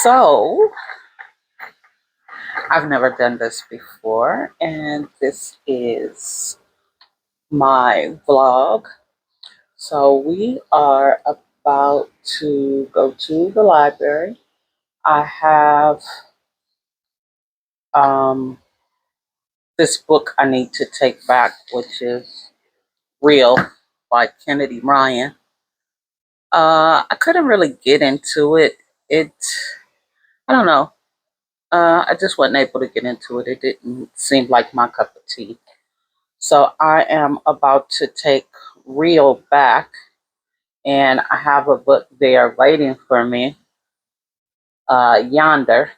So, I've never done this before, and this is my vlog. So, we are about to go to the library. I have um, this book I need to take back, which is Real by Kennedy Ryan. I couldn't really get into it. It, I don't know. I just wasn't able to get into it. It didn't seem like my cup of tea. So I am about to take Real back, and I have a book there waiting for me, Yonder.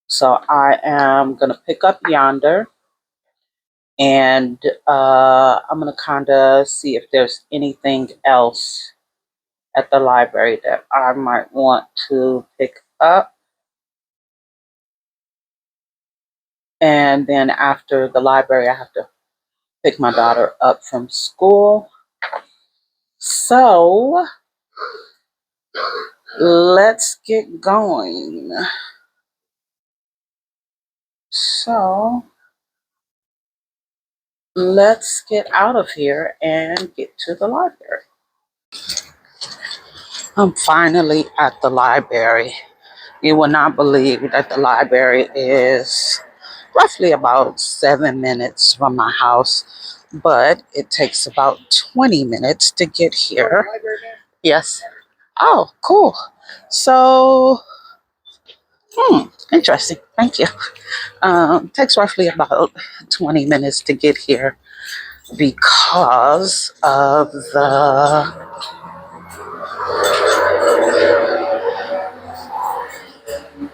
So I am going to pick up Yonder, and I'm going to kind of see if there's anything else at the library that I might want to pick up. And then after the library, I have to pick my daughter up from school. So let's get going. So let's get out of here and get to the library. I'm finally at the library. You will not believe that the library is roughly about 7 minutes from my house, but it takes about 20 minutes to get here. Yes. Oh, cool. So, interesting. Thank you. Takes roughly about 20 minutes to get here because of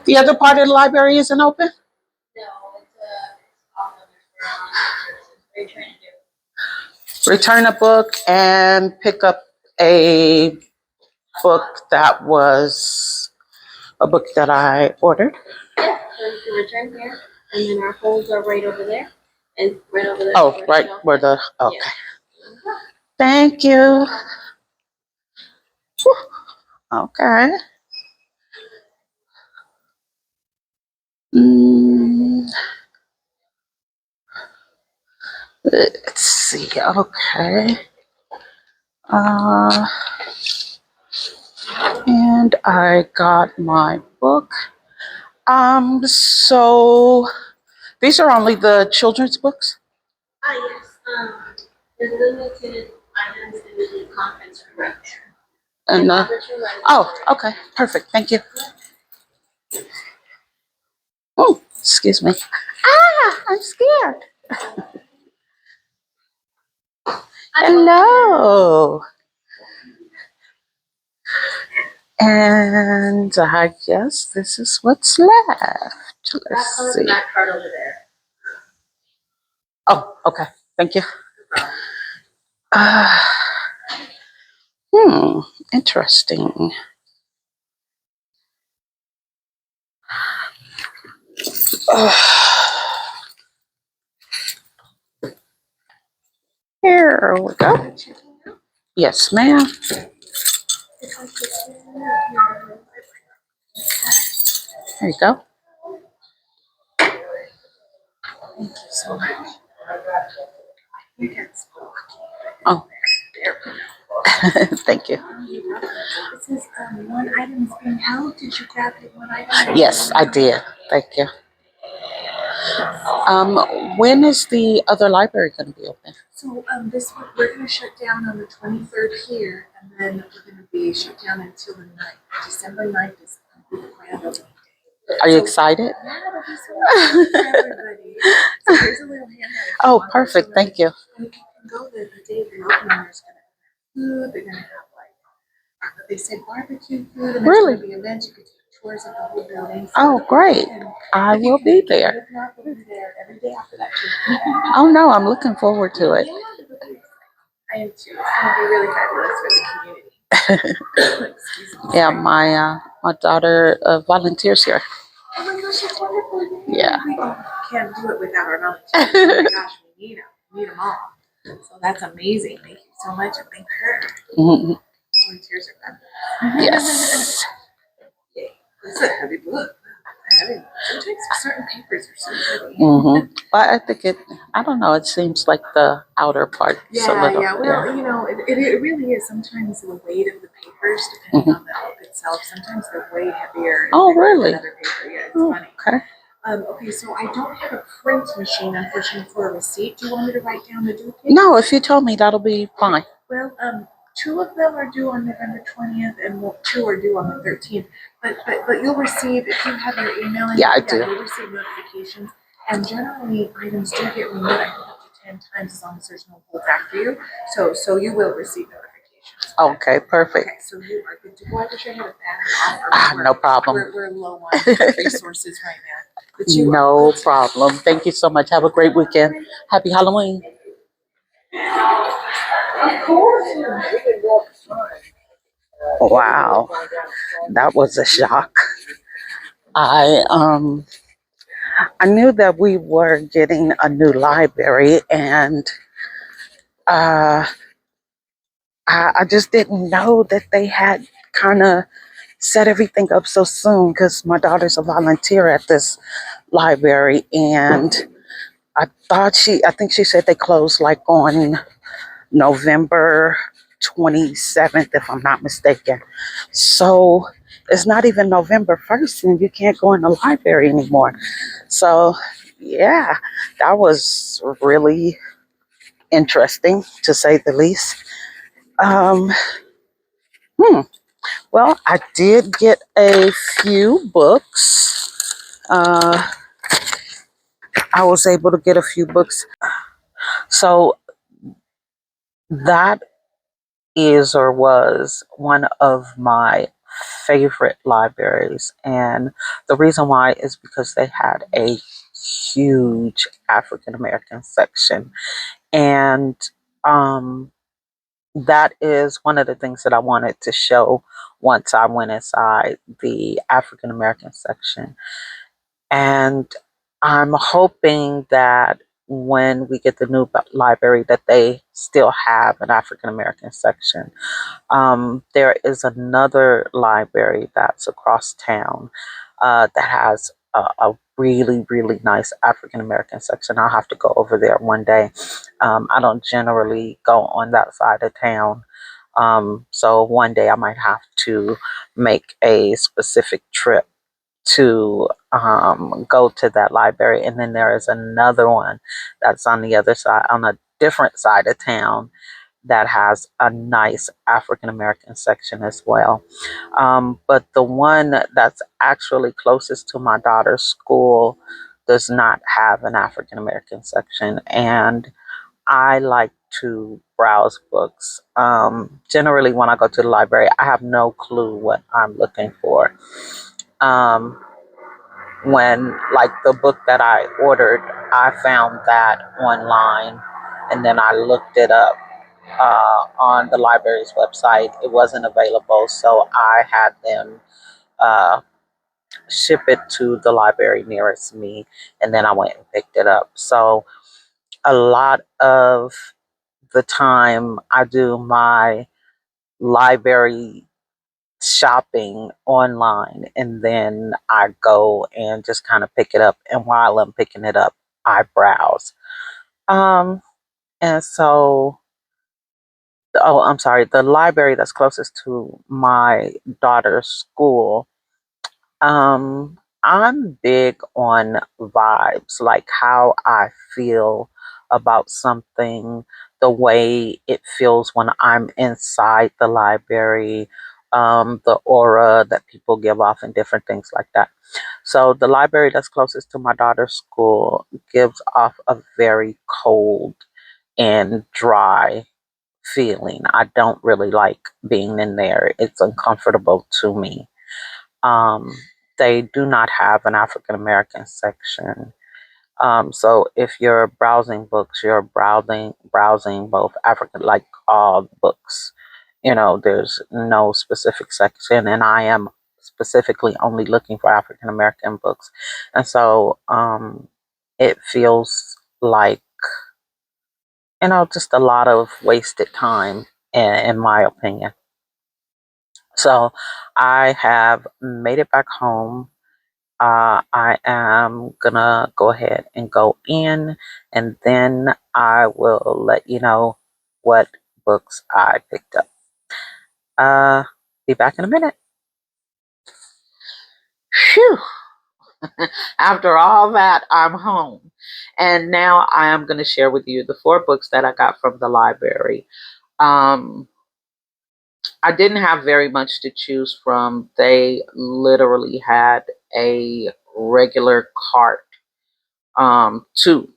the other part of the library isn't open. Return a book and pick up a book that was a book that I ordered. Yeah, so you can return here, and then our holds are right over there, and right over there. Oh, right where the, okay. Yeah. Thank you. Whew. Okay. Let's see. Okay. Uh, and I got my book. So these are only the children's books? Yes. There's limited items in the conference room right there. And oh, okay, perfect. Thank you. Oh, excuse me. Ah, I'm scared. Hello. And I guess this is what's left. Let's see. That card over there. Oh, okay. Thank you. Interesting. Here we go. Yes, ma'am. There you go. Thank you so much. Oh, thank you. It says one item is being held. Did you grab it? One item? Yes, I did. Thank you. When is the other library going to be open? So this one, we're going to shut down on the 23rd here, and then we're going to be shut down until the 9th. December 9th is the grand opening day. Are you excited? Yeah, it'll be so much fun for everybody. So there's a little handout. Oh, perfect. Thank you. And you can go the day of the opening. There's going to have food. They're going to have they say barbecue food, and there's Really? going to be events. You can take tours of the whole building. So oh, great. I will be there. If not, we'll be there every day after that too. Oh, no, I'm looking forward to it. I am too. It's going to be really fabulous for the community. Yeah, my daughter volunteers here. Oh my gosh, it's wonderful. Yeah. We can't do it without our volunteers. Oh my gosh, we need them. We need them all. So that's amazing. Thank you so much, and thank her. Mm-hmm. Volunteers are fun. Yes. Mm-hmm. But I think I don't know, it seems like the outer part is a Yeah, little, yeah. yeah. Well, it really is. Sometimes the weight of the papers, depending Hmm. on the book itself, sometimes they're way heavier and Oh, thicker than really? other paper. Yeah, it's Oh, funny. okay. Okay, so I don't have a print machine, unfortunately, for a receipt. Do you want me to write down the due date? No, if you told me, that'll be fine. Well, two of them are due on November 20th, and two are due on the 13th. But you'll receive, if you have your email, and Yeah, I do. you'll receive notifications. And generally, items do get renewed. I think up to 10 times as long as there's no holdback for you. So you will receive notifications. Okay, perfect. Okay, so you are good to go. I wish I had a bad offer. No problem. We're low on resources right now. But you are No good to go. problem. Thank you so much. Have a great weekend. Happy Halloween. Of course. Wow, that was a shock. I um I knew that we were getting a new library, and uh I just didn't know that they had kind of set everything up so soon, because my daughter's a volunteer at this library, and I think she said they closed like on November 27th, if I'm not mistaken. So it's not even November 1st, and you can't go in the library anymore. So, yeah, that was really interesting, to say the least. Um, hmm. Well, I did get a few books. I was able to get a few books. So that is or was one of my favorite libraries. And the reason why is because they had a huge African American section. And um, that is one of the things that I wanted to show once I went inside the African American section. And I'm hoping that when we get the new library that they still have an African American section. There is another library that's across town that has a really, really nice African American section. I'll have to go over there one day. I don't generally go on that side of town. So one day I might have to make a specific trip to go to that library. And then there is another one that's on the other side, on a different side of town, that has a nice African American section as well. But the one that's actually closest to my daughter's school does not have an African American section. And I like to browse books. Generally, when I go to the library, I have no clue what I'm looking for. Um, when, like, the book that I ordered, I found that online, and then I looked it up on the library's website. It wasn't available, so I had them uh, ship it to the library nearest me, and then I went and picked it up. So a lot of the time, I do my library shopping online, and then I go and just kind of pick it up. And while I'm picking it up, I browse. Um, and so Oh, I'm sorry. The library that's closest to my daughter's school, I'm big on vibes, like how I feel about something, the way it feels when I'm inside the library, the aura that people give off, and different things like that. So the library that's closest to my daughter's school gives off a very cold and dry feeling. I don't really like being in there. It's uncomfortable to me. Um, they do not have an African American section. So if you're browsing books, you're browsing both African, like all books. There's no specific section, and I am specifically only looking for African American books. And so it feels like, just a lot of wasted time, in my opinion. So I have made it back home. I am gonna go ahead and go in, and then I will let you know what books I picked up. Uh, be back in a minute. Phew. After all that, I'm home. And now I am going to share with you the 4 books that I got from the library. Um, I didn't have very much to choose from. They literally had a regular cart, 2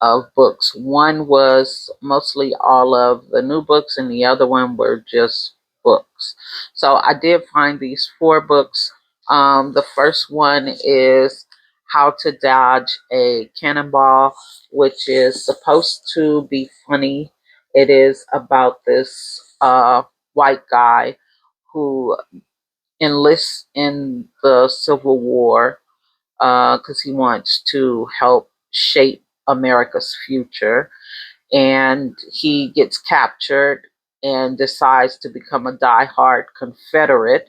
of books. One was mostly all of the new books, and the other one were just books. So I did find these 4 books. The first one is How to Dodge a Cannonball, which is supposed to be funny. It is about this white guy who enlists in the Civil War because he wants to help shape America's future. And he gets captured and decides to become a diehard Confederate.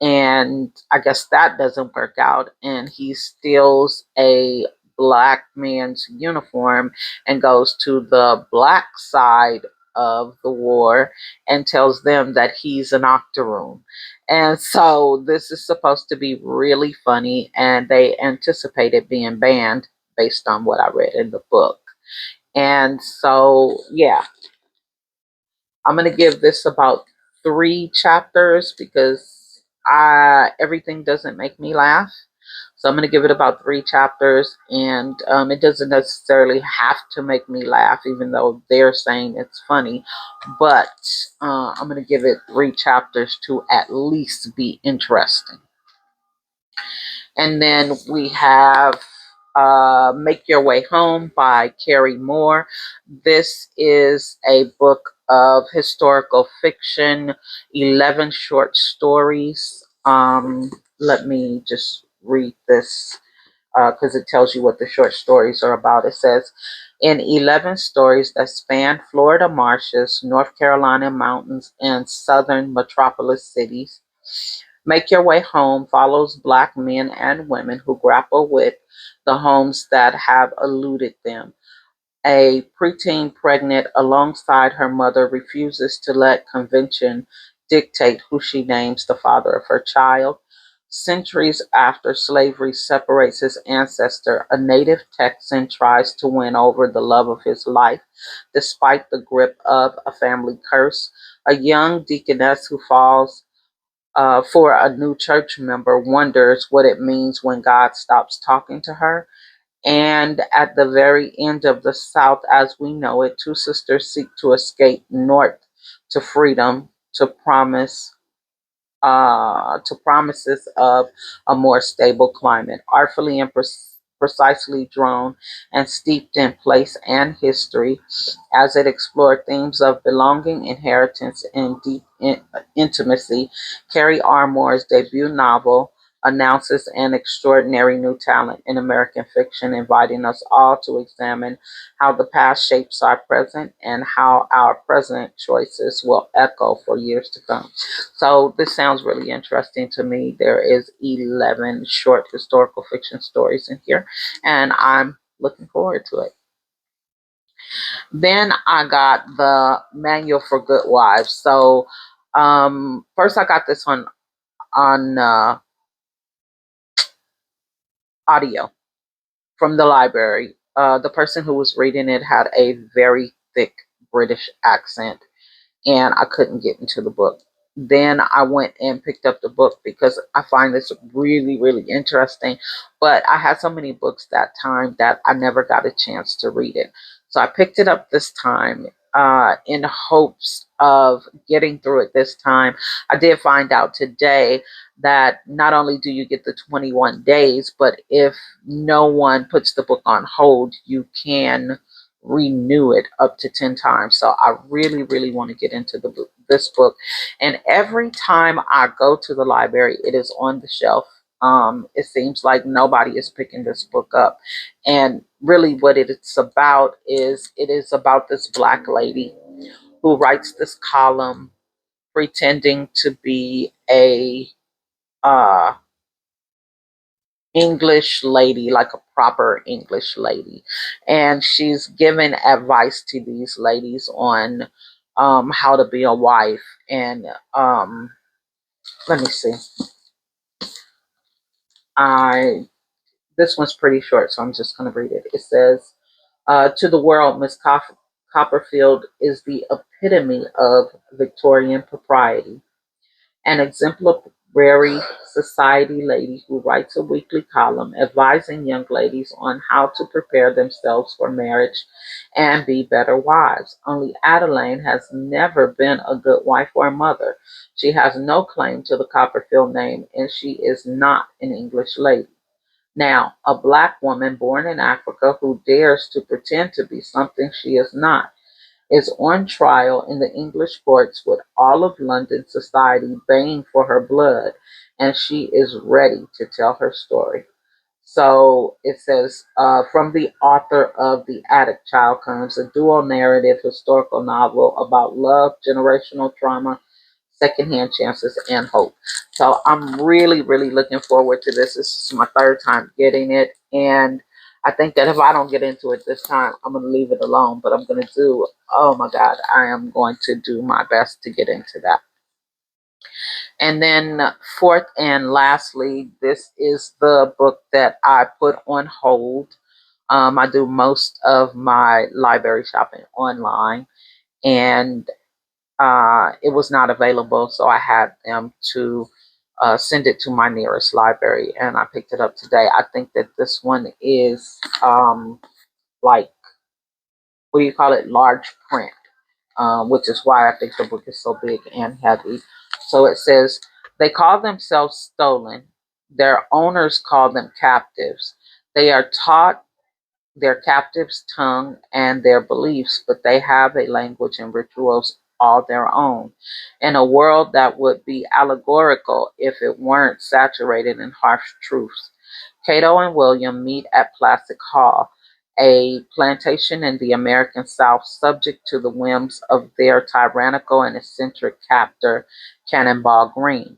And I guess that doesn't work out. And he steals a black man's uniform and goes to the black side of the war and tells them that he's an octoroon. And so this is supposed to be really funny, and they anticipate it being banned based on what I read in the book. And so, yeah, I'm gonna give this about 3 chapters because everything doesn't make me laugh. So I'm gonna give it about 3 chapters, and it doesn't necessarily have to make me laugh, even though they're saying it's funny. But I'm gonna give it 3 chapters to at least be interesting. And then we have Make Your Way Home by Carrie Moore. This is a book of historical fiction, 11 short stories. Let me just read this because it tells you what the short stories are about. It says, in 11 stories that span Florida marshes, North Carolina mountains, and southern metropolis cities, Make Your Way Home follows Black men and women who grapple with the homes that have eluded them. A preteen pregnant alongside her mother refuses to let convention dictate who she names the father of her child. Centuries after slavery separates his ancestor, a native Texan tries to win over the love of his life despite the grip of a family curse. A young deaconess who falls for a new church member wonders what it means when God stops talking to her. And at the very end of The South as we know it, 2 sisters seek to escape north to freedom, to promises of a more stable climate, artfully and precisely drawn and steeped in place and history as it explored themes of belonging, inheritance, and deep intimacy. Carrie R. Moore's debut novel announces an extraordinary new talent in American fiction, inviting us all to examine how the past shapes our present and how our present choices will echo for years to come. So this sounds really interesting to me. There is 11 short historical fiction stories in here, and I'm looking forward to it. Then I got the Manual for Good Wives. So first I got this one on audio from the library. The person who was reading it had a very thick British accent, and I couldn't get into the book. Then I went and picked up the book because I find this really, really interesting. But I had so many books that time that I never got a chance to read it. So I picked it up this time in hopes of getting through it this time. I did find out today that not only do you get the 21 days, but if no one puts the book on hold, you can renew it up to 10 times. So I really, really want to get into this book. And every time I go to the library, it is on the shelf. It seems like nobody is picking this book up. And really what it's about is it is about this Black lady who writes this column pretending to be a uh, English lady, like a proper English lady. And she's giving advice to these ladies on how to be a wife. And let me see. I This one's pretty short, so I'm just going to read it. It says, to the world, Miss Copperfield is the epitome of Victorian propriety, an exemplary society lady who writes a weekly column advising young ladies on how to prepare themselves for marriage and be better wives. Only Adeline has never been a good wife or mother. She has no claim to the Copperfield name, and she is not an English lady. Now, a black woman born in Africa who dares to pretend to be something she is not is on trial in the English courts with all of London society baying for her blood, and she is ready to tell her story. So it says, from the author of The Attic Child comes a dual narrative historical novel about love, generational trauma, secondhand chances, and hope. So I'm really, really looking forward to this. This is my third time getting it. And I think that if I don't get into it this time, I'm going to leave it alone. But I'm going to do, oh my God, I am going to do my best to get into that. And then, fourth and lastly, this is the book that I put on hold. I do most of my library shopping online, and it was not available, so I had them to send it to my nearest library, and I picked it up today. I think that this one is like, what do you call it, large print, which is why I think the book is so big and heavy. So it says, they call themselves stolen. Their owners call them captives. They are taught their captives' tongue and their beliefs, but they have a language and rituals all their own. In a world that would be allegorical if it weren't saturated in harsh truths. Cato and William meet at Plastic Hall, a plantation in the American South subject to the whims of their tyrannical and eccentric captor, Cannonball Green.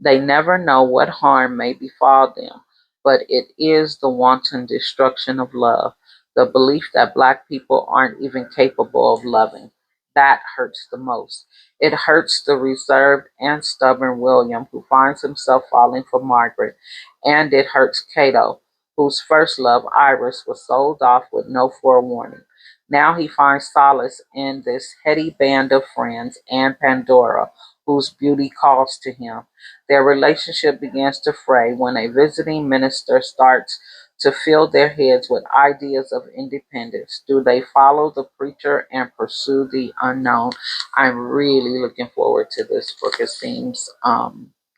They never know what harm may befall them, but it is the wanton destruction of love, the belief that black people aren't even capable of loving. That hurts the most. It hurts the reserved and stubborn William, who finds himself falling for Margaret, and it hurts Cato, whose first love, Iris, was sold off with no forewarning. Now he finds solace in this heady band of friends and Pandora, whose beauty calls to him. Their relationship begins to fray when a visiting minister starts to fill their heads with ideas of independence. Do they follow the preacher and pursue the unknown? I'm really looking forward to this book. It seems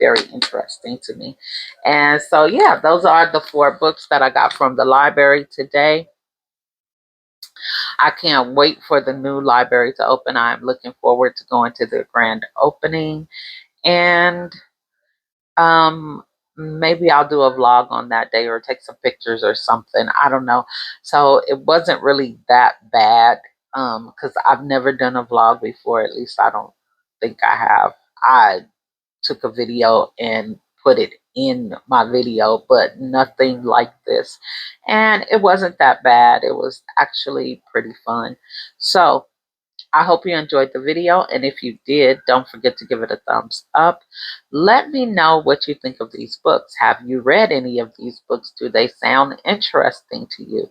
very interesting to me. And so, yeah, those are the four books that I got from the library today. I can't wait for the new library to open. I'm looking forward to going to the grand opening. And maybe I'll do a vlog on that day or take some pictures or something. I don't know. So it wasn't really that bad because I've never done a vlog before. At least I don't think I have. I took a video and put it in my video, but nothing like this. And it wasn't that bad. It was actually pretty fun. So I hope you enjoyed the video, and if you did, don't forget to give it a thumbs up. Let me know what you think of these books. Have you read any of these books? Do they sound interesting to you?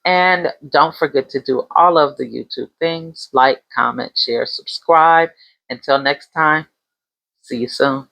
And don't forget to do all of the YouTube things, like, comment, share, subscribe. Until next time, see you soon.